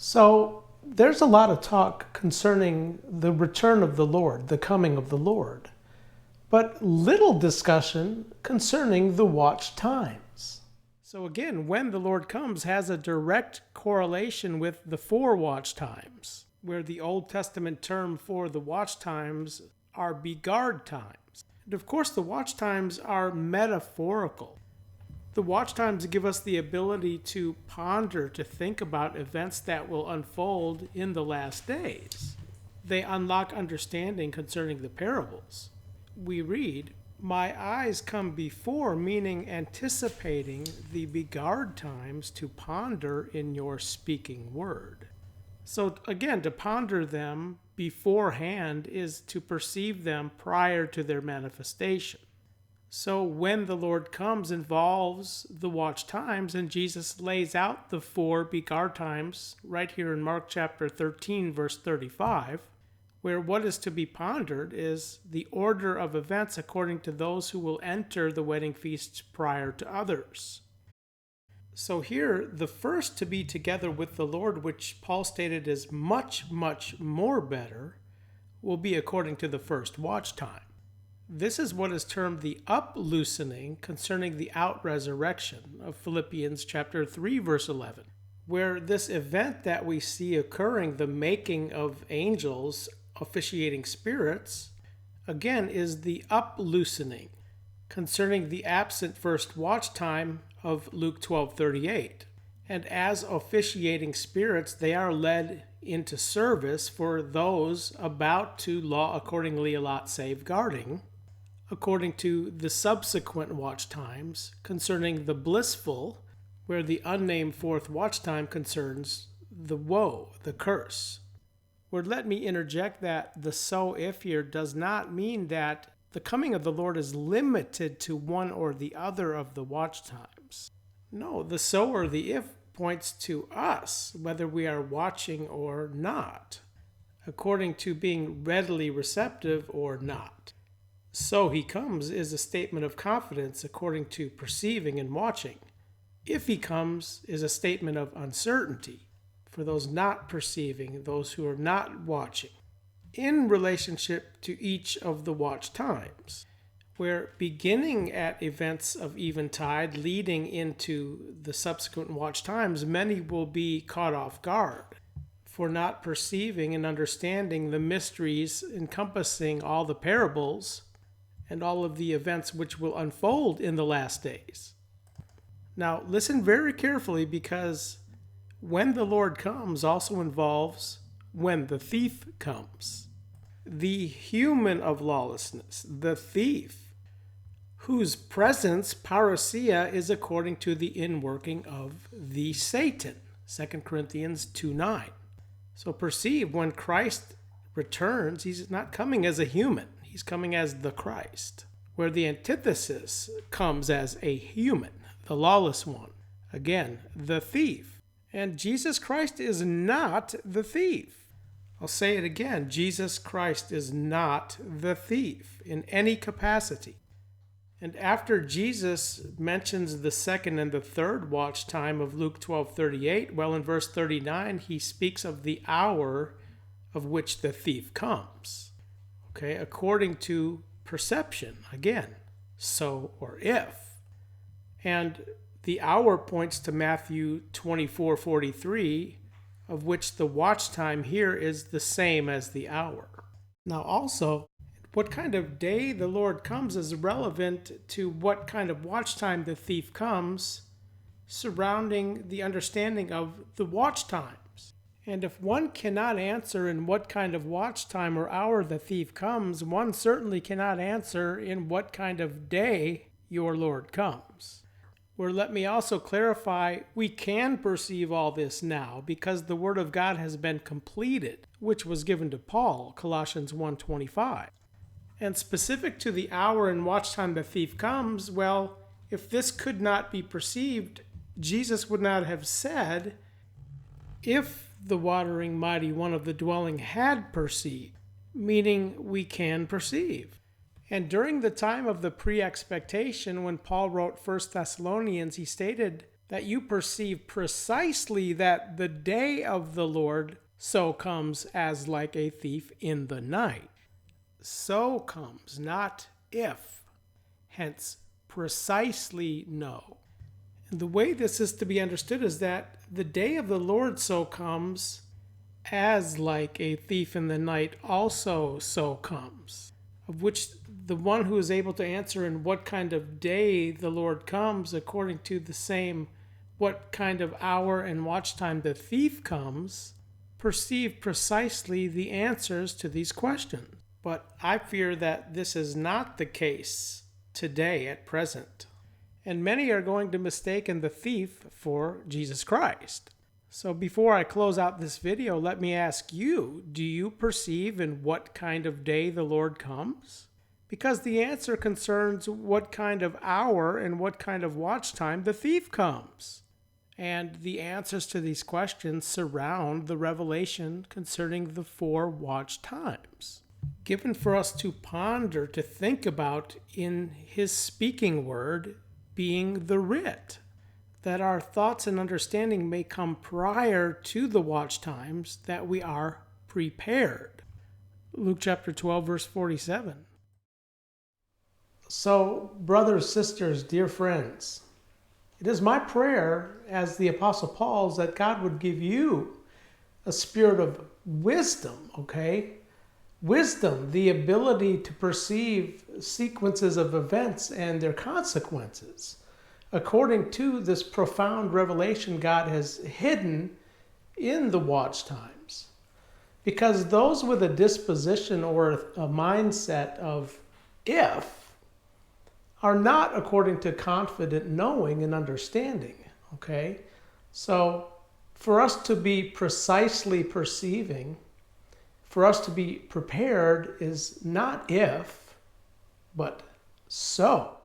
So there's a lot of talk concerning the return of the Lord, the coming of the Lord, but little discussion concerning the watch times. So again, when the Lord comes has a direct correlation with the 4 watch times, where the Old Testament term for the watch times are begard times. And of course, the watch times are metaphorical. The watch times give us the ability to ponder, to think about events that will unfold in the last days. They unlock understanding concerning the parables. We read, "My eyes come before," meaning anticipating the begard times to ponder in your speaking word. So again, to ponder them beforehand is to perceive them prior to their manifestation. So when the Lord comes involves the watch times, and Jesus lays out the 4 begard times right here in Mark chapter 13, verse 35, where what is to be pondered is the order of events according to those who will enter the wedding feast prior to others. So here, the first to be together with the Lord, which Paul stated is much, much more better, will be according to the first watch time. This is what is termed the up-loosening concerning the out-resurrection of Philippians chapter 3, verse 11, where this event that we see occurring, the making of angels, officiating spirits, again is the up-loosening concerning the absent first watch time of Luke 12:38. And as officiating spirits, they are led into service for those about to law accordingly allot safeguarding, according to the subsequent watch times concerning the blissful, where the unnamed 4th watch time concerns the woe, the curse. Where let me interject that the so if here does not mean that the coming of the Lord is limited to one or the other of the watch times. No, the so or the if points to us, whether we are watching or not, according to being readily receptive or not. So he comes is a statement of confidence according to perceiving and watching. If he comes is a statement of uncertainty for those not perceiving, those who are not watching, in relationship to each of the watch times, where beginning at events of eventide leading into the subsequent watch times, many will be caught off guard for not perceiving and understanding the mysteries encompassing all the parables and all of the events which will unfold in the last days. Now, listen very carefully, because when the Lord comes also involves when the thief comes. The human of lawlessness, the thief, whose presence, parousia, is according to the inworking of the Satan, 2 Corinthians 2:9. So perceive, when Christ returns, he's not coming as a human. He's coming as the Christ, where the antithesis comes as a human, the lawless one. Again, the thief. And Jesus Christ is not the thief. I'll say it again. Jesus Christ is not the thief in any capacity. And after Jesus mentions the 2nd and the 3rd watch time of Luke 12:38, well, in verse 39, he speaks of the hour of which the thief comes. Okay, according to perception, again, so or if. And the hour points to Matthew 24:43, of which the watch time here is the same as the hour. Now also, what kind of day the Lord comes is relevant to what kind of watch time the thief comes, surrounding the understanding of the watch times. And if one cannot answer in what kind of watch time or hour the thief comes, one certainly cannot answer in what kind of day your Lord comes. Where let me also clarify, we can perceive all this now because the Word of God has been completed, which was given to Paul, Colossians 1:25. And specific to the hour and watch time the thief comes, well, if this could not be perceived, Jesus would not have said, if the watering mighty one of the dwelling had perceived, meaning we can perceive. And during the time of the pre-expectation, when Paul wrote 1 Thessalonians, he stated that you perceive precisely that the day of the Lord so comes as like a thief in the night. So comes, not if. Hence, precisely no. And the way this is to be understood is that the day of the Lord so comes as like a thief in the night also so comes, of which the one who is able to answer in what kind of day the Lord comes according to the same what kind of hour and watch time the thief comes, perceive precisely the answers to these questions. But I fear that this is not the case today at present. And many are going to mistake the thief for Jesus Christ. So before I close out this video, let me ask you, do you perceive in what kind of day the Lord comes? Because the answer concerns what kind of hour and what kind of watch time the thief comes. And the answers to these questions surround the revelation concerning the 4 watch times, given for us to ponder, to think about in his speaking word being the writ, that our thoughts and understanding may come prior to the watch times, that we are prepared. Luke chapter 12, verse 47. So, brothers, sisters, dear friends, it is my prayer as the Apostle Paul's that God would give you a spirit of wisdom, okay? Wisdom, the ability to perceive sequences of events and their consequences according to this profound revelation God has hidden in the watch times. Because those with a disposition or a mindset of if are not according to confident knowing and understanding, okay? So for us to be precisely perceiving, for us to be prepared is not if, but so.